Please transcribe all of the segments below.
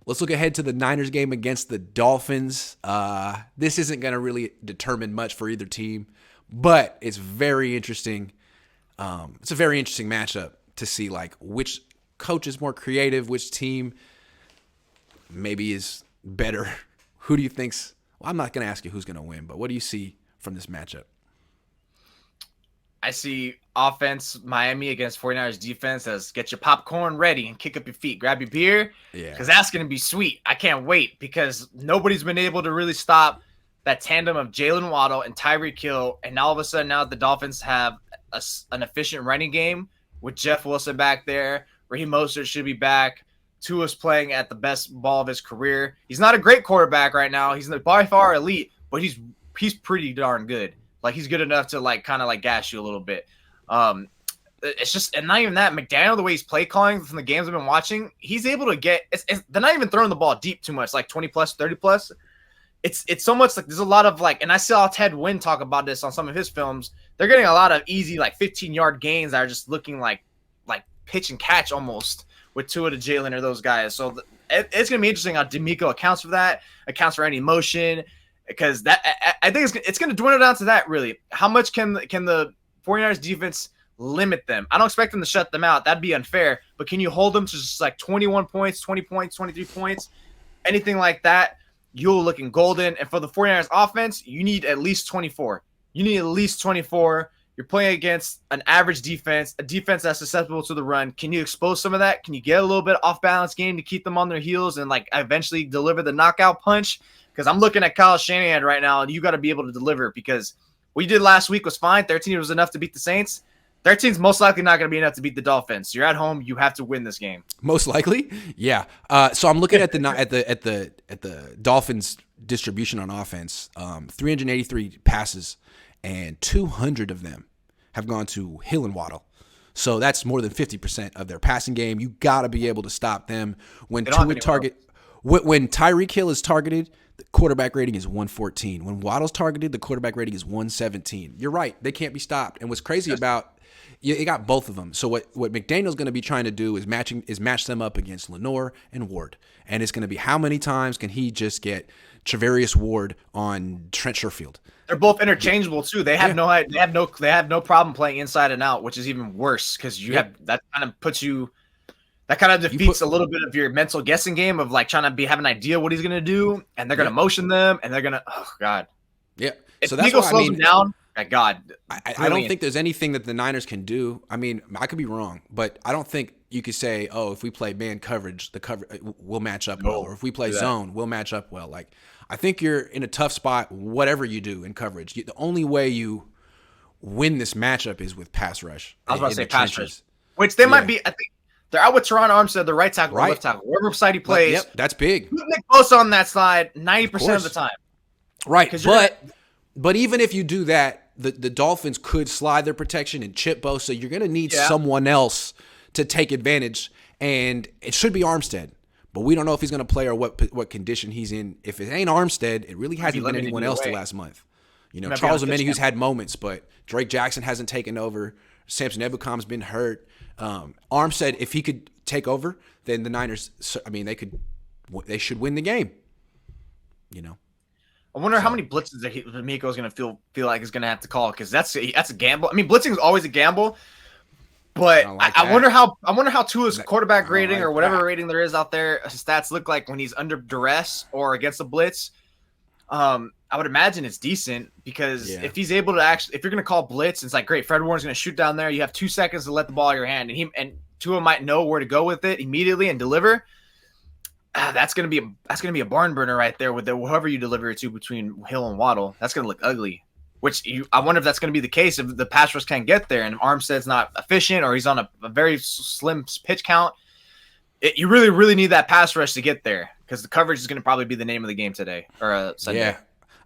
Let's look ahead to the Niners game against the Dolphins. This isn't going to really determine much for either team, but it's very interesting. It's a very interesting matchup to see like which coach is more creative, which team maybe is better. Who do you think's? Well, I'm not going to ask you who's going to win, but what do you see from this matchup? I see offense, Miami against 49ers defense as get your popcorn ready and kick up your feet. Grab your beer because that's going to be sweet. I can't wait because nobody's been able to really stop that tandem of Jalen Waddle and Tyreek Hill. And all of a sudden now the Dolphins have an efficient running game with Jeff Wilson back there. Raheem Mostert should be back. Tua's playing at the best ball of his career. He's not a great quarterback right now. He's by far elite, but he's pretty darn good. Like, he's good enough to, like, kind of, like, gas you a little bit. It's just – and not even that. McDaniel, the way he's play calling from the games I've been watching, he's able to get – they're not even throwing the ball deep too much, like 20-plus, 30-plus. It's so much like there's a lot of, like – and I saw Ted Wynn talk about this on some of his films. They're getting a lot of easy, like, 15-yard gains that are just looking like pitch and catch almost with Tua to Jalen or those guys. So it's going to be interesting how D'Amico accounts for that, accounts for any motion – because that I think it's going to dwindle down to that, really. How much can the 49ers defense limit them? I don't expect them to shut them out. That'd be unfair. But can you hold them to just like 21 points, 20 points, 23 points, anything like that? You're looking golden. And for the 49ers offense, you need at least 24. You need at least 24. You're playing against an average defense, a defense that's susceptible to the run. Can you expose some of that? Can you get a little bit off-balance game to keep them on their heels and like eventually deliver the knockout punch? Because I'm looking at Kyle Shanahan right now, and you got to be able to deliver because what you did last week was fine. 13 was enough to beat the Saints. 13 is most likely not going to be enough to beat the Dolphins. You're at home. You have to win this game. Most likely, yeah. So I'm looking at the Dolphins' distribution on offense. 383 passes, and 200 of them have gone to Hill and Waddle. So that's more than 50% of their passing game. You got to be able to stop them when Tyreek Hill is targeted. The quarterback rating is 114. When Waddle's targeted, the quarterback rating is 117. You're right. They can't be stopped. And what's crazy about you got both of them. So what McDaniel's going to be trying to do is match them up against Lenore and Ward. And it's going to be how many times can he just get Travarius Ward on Trent Sherfield? They're both interchangeable too. They have no problem playing inside and out, which is even worse because that kind of defeats a little bit of your mental guessing game of like trying to have an idea what he's going to do, and they're going to motion them, and they're going to, oh, God. Yeah. If Nico slows them down, my God. I don't think there's anything that the Niners can do. I mean, I could be wrong, but I don't think you could say, oh, if we play man coverage, the cover will match up well, or if we play zone, we'll match up well. Like, I think you're in a tough spot, whatever you do in coverage. The only way you win this matchup is with pass rush. I was about to say pass rush, which they might be, I think. They're out with Teron Armstead, the right tackle, or left tackle, wherever side he plays. Yep, that's big. Nick Bosa on that side 90% of the time. Right, but even if you do that, the Dolphins could slide their protection and chip Bosa. You're going to need someone else to take advantage, and it should be Armstead. But we don't know if he's going to play or what condition he's in. If it ain't Armstead, it really hasn't been anyone else the last month. You know, Charles Omenihu's had moments, but Drake Jackson hasn't taken over. Samson Ebukam's been hurt. Armstead, if he could take over, then the Niners, I mean, they should win the game. You know, I wonder how many blitzes that Miko is going to feel like he's going to have to call because that's a gamble. I mean, blitzing is always a gamble, but I wonder how Tua's quarterback rating or whatever rating there is out there, his stats look like when he's under duress or against a blitz. I would imagine it's decent because if he's able to if you're going to call blitz, it's like, great, Fred Warner's going to shoot down there. You have 2 seconds to let the ball out of your hand, and Tua might know where to go with it immediately and deliver. That's going to be a barn burner right there with whoever you deliver it to between Hill and Waddle. That's going to look ugly. I wonder if that's going to be the case if the pass rush can't get there and if Armstead's not efficient or he's on a very slim pitch count. You really, really need that pass rush to get there because the coverage is going to probably be the name of the game today or Sunday. Yeah.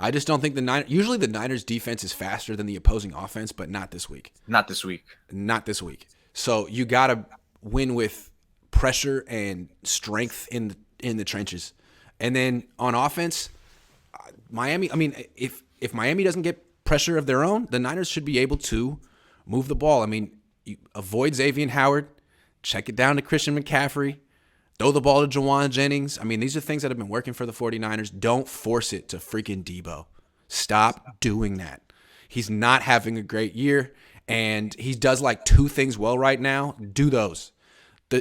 I just don't think usually the Niners defense is faster than the opposing offense, but not this week. Not this week. So you got to win with pressure and strength in the trenches. And then on offense, Miami, I mean, if Miami doesn't get pressure of their own, the Niners should be able to move the ball. I mean, you avoid Xavier Howard, check it down to Christian McCaffrey, Throw the ball to Jawan Jennings. I mean, these are things that have been working for the 49ers. Don't force it to freaking Debo. Stop doing that. He's not having a great year, and he does like two things well right now. Do those.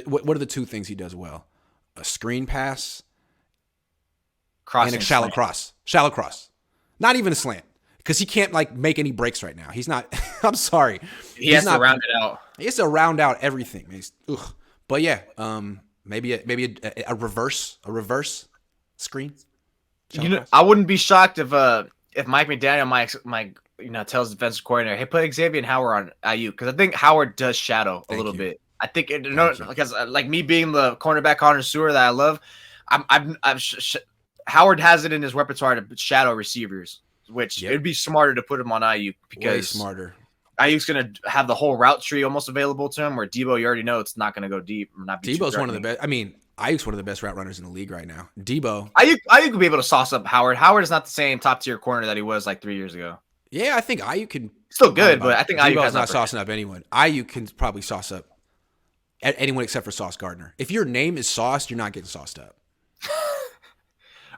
What are the two things he does well? A screen pass and a shallow cross. Shallow cross. Not even a slant. Because he can't like make any breaks right now. He's not. I'm sorry. He has to round it out. He has to round out everything. But yeah, maybe a reverse screen. I wouldn't be shocked if Mike McDaniel might tells the defensive coordinator, hey, put Xavier and Howard on IU, because I think Howard does shadow a little bit. I think because like me being the cornerback connoisseur that I love, Howard has it in his repertoire to shadow receivers. Which it'd be smarter to put him on Ayuk, because way smarter. Ayuk's going to have the whole route tree almost available to him, where Debo, you already know it's not going to go deep. Debo's one of the best. I mean, Ayuk's one of the best route runners in the league right now. Ayuk could be able to sauce up Howard. Howard is not the same top tier corner that he was like 3 years ago. Yeah, I think Ayuk can. Still good, but I think Ayuk has not saucing up anyone. Ayuk can probably sauce up anyone except for Sauce Gardner. If your name is Sauce, you're not getting sauced up.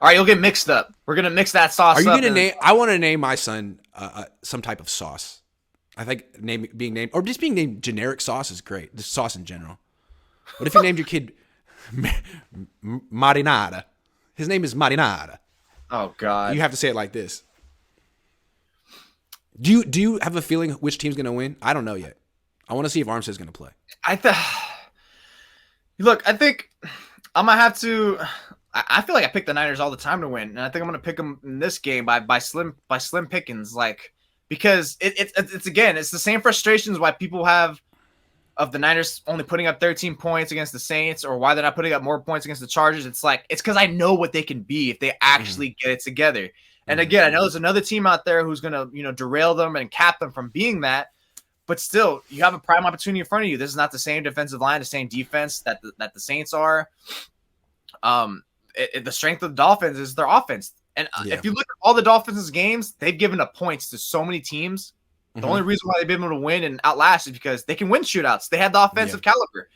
All right, you'll get mixed up. We're gonna mix that sauce. Are you gonna name? I want to name my son some type of sauce. I think being named generic sauce is great. Just sauce in general. What if you named your kid Marinara? His name is Marinara. Oh God! You have to say it like this. Do you have a feeling which team's gonna win? I don't know yet. I want to see if Armstead's gonna play. Look, I think I'm gonna have to. I feel like I pick the Niners all the time to win, and I think I'm going to pick them in this game by slim pickings, like, because it's again, it's the same frustrations why people have of the Niners only putting up 13 points against the Saints, or why they're not putting up more points against the Chargers. It's like, it's because I know what they can be if they actually get it together. And again, I know there's another team out there who's going to derail them and cap them from being that, but still, you have a prime opportunity in front of you. This is not the same defensive line, the same defense that the Saints are. The strength of the Dolphins is their offense. And if you look at all the Dolphins' games, they've given up points to so many teams. The only reason why they've been able to win and outlast is because they can win shootouts. They have the offensive caliber.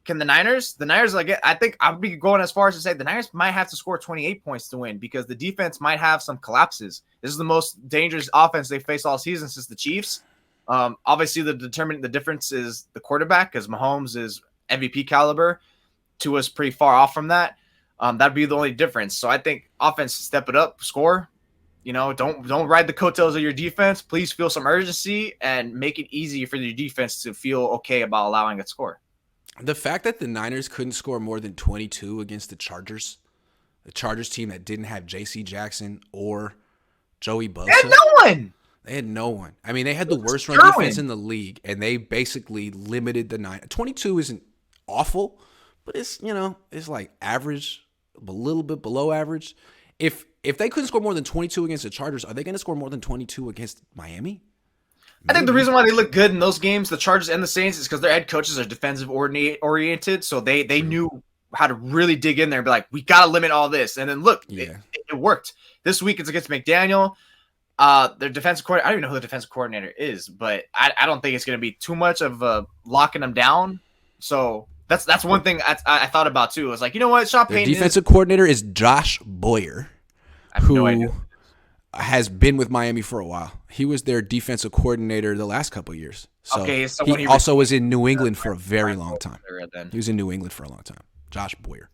Can the Niners? The Niners, I think I'd be going as far as to say the Niners might have to score 28 points to win, because the defense might have some collapses. This is the most dangerous offense they faced all season since the Chiefs. Obviously, the difference is the quarterback, because Mahomes is MVP caliber. Tua's pretty far off from that. That'd be the only difference. So I think offense, step it up, score. Don't ride the coattails of your defense. Please feel some urgency and make it easy for your defense to feel okay about allowing a score. The fact that the Niners couldn't score more than 22 against the Chargers team that didn't have J.C. Jackson or Joey Bosa. They had no one. I mean, they had the worst run defense in the league, and they basically limited the Niners. 22 isn't awful, but it's like average, a little bit below average. If they couldn't score more than 22 against the Chargers, are they going to score more than 22 against Miami? I think the reason why they look good in those games, the Chargers and the Saints, is because their head coaches are defensive oriented. So they knew how to really dig in there and be like, we got to limit all this. And then look, it worked. This week it's against McDaniel. Their defensive coordinator, I don't even know who the defensive coordinator is, but I don't think it's going to be too much of locking them down. So that's one thing I thought about too. I was like, you know what, Sean Payton. The defensive coordinator is Josh Boyer, who has been with Miami for a while. He was their defensive coordinator the last couple of years. So he also was in New England for a very long time. He was in New England for a long time. Josh Boyer.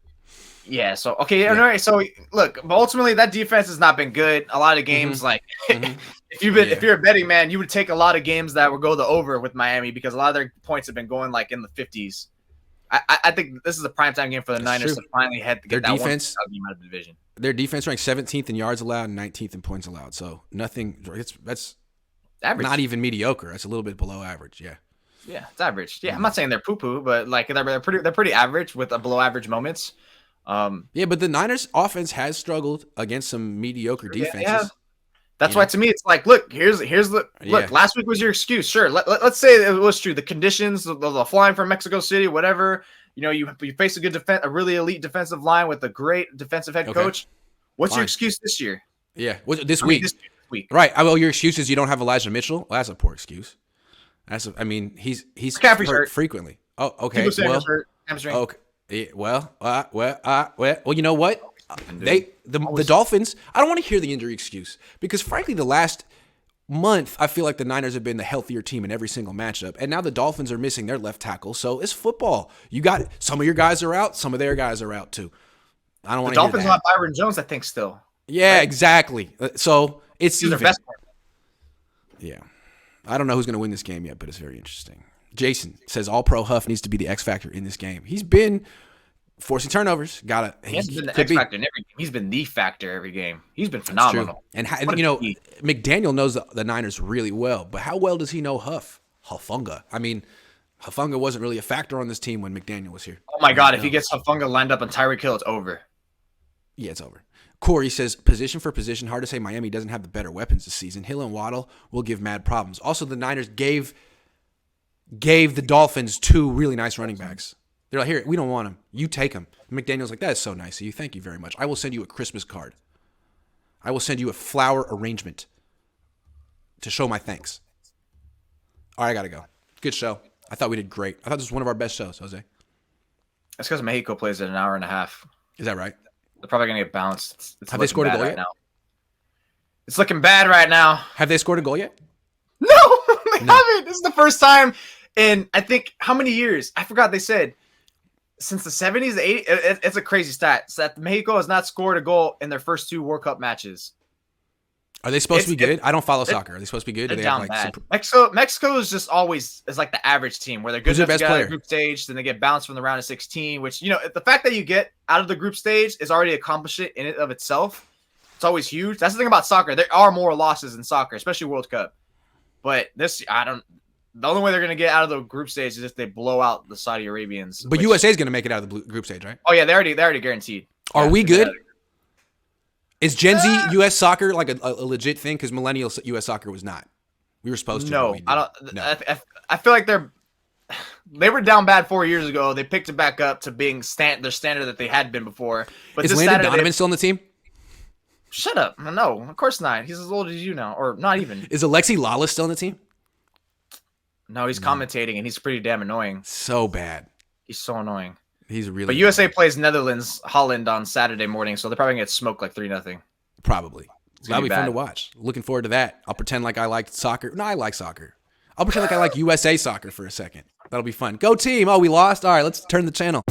Yeah. So all right. So look, but ultimately that defense has not been good. A lot of games, if you're a betting man, you would take a lot of games that would go the over with Miami, because a lot of their points have been going like in the 50s. I think this is a primetime game for the Niners to finally get their defense out of the division. Their defense ranked 17th in yards allowed and 19th in points allowed. So nothing. That's average. Not even mediocre. That's a little bit below average. Yeah. Yeah, it's average. Yeah, I'm not saying they're poo-poo, but like they're pretty average with below average moments. Yeah, but the Niners offense has struggled against some mediocre defenses. Yeah. That's why to me it's like, look, here's the look. Last week was your excuse. Sure, let's say it was true. The conditions, the flying from Mexico City, whatever. You face a good a really elite defensive line with a great defensive head coach. What's your excuse this year? Yeah, this week. This week, right? Your excuse is you don't have Elijah Mitchell. Well, that's a poor excuse. He's hurt frequently. Oh, okay. Hurt, hamstring. Well, you know what? The Dolphins, I don't want to hear the injury excuse because, frankly, the last month, I feel like the Niners have been the healthier team in every single matchup. And now the Dolphins are missing their left tackle. So it's football. You got some of your guys are out. Some of their guys are out, too. I don't want to hear that. The Dolphins have Byron Jones, I think, still. Yeah, right? Exactly. So it's even. Best player. Yeah. I don't know who's going to win this game yet, but it's very interesting. Jason says All-Pro Huff needs to be the X factor in this game. He's been forcing turnovers. He hasn't been the X factor in every game. He's been the factor every game. He's been phenomenal. And McDaniel knows the Niners really well, but how well does he know Hufanga? I mean, Hufanga wasn't really a factor on this team when McDaniel was here. Oh my God, if he gets Hufanga lined up on Tyreek Hill, it's over. Yeah, it's over. Corey says, position for position, hard to say Miami doesn't have the better weapons this season. Hill and Waddle will give mad problems. Also, the Niners gave the Dolphins 2 really nice running backs. They're like, here, we don't want them. You take them. McDaniel's like, that is so nice of you. Thank you very much. I will send you a Christmas card. I will send you a flower arrangement to show my thanks. All right, I got to go. Good show. I thought we did great. I thought this was one of our best shows, Jose. That's because Mexico plays at an hour and a half. Is that right? They're probably going to get bounced. Have they scored a goal yet? Now. It's looking bad right now. Have they scored a goal yet? No, they haven't. This is the first time in, I think, how many years? I forgot they said. Since the 70s, the 80s, it's a crazy stat. So that Mexico has not scored a goal in their first 2 World Cup matches. Are they supposed to be good? I don't follow soccer. Are they supposed to be good? They're down bad. Mexico is just always like the average team where they're good enough to get out of the group stage, then they get bounced from the round of 16, which, the fact that you get out of the group stage is already accomplishment in and of itself. It's always huge. That's the thing about soccer. There are more losses in soccer, especially World Cup. But the only way they're going to get out of the group stage is if they blow out the Saudi Arabians. But USA is going to make it out of the group stage, right? Oh, yeah, they're already guaranteed. Are we good? Is Gen Z U.S. soccer like a legit thing? Because millennial U.S. soccer was not. We were supposed to. No, I don't. No. I feel like they were down bad 4 years ago. They picked it back up to being their standard that they had been before. But is Landon Donovan still on the team? Shut up. No, of course not. He's as old as you now, or not even. Is Alexi Lawless still on the team? No, he's commentating, and he's pretty damn annoying. So bad. He's so annoying. He's really. But USA plays Holland on Saturday morning, so they're probably gonna get smoked like 3-0. Probably. That'll be fun to watch. Looking forward to that. I'll pretend like I like soccer. No, I like soccer. I'll pretend like I like USA soccer for a second. That'll be fun. Go team. Oh, we lost. All right, let's turn the channel.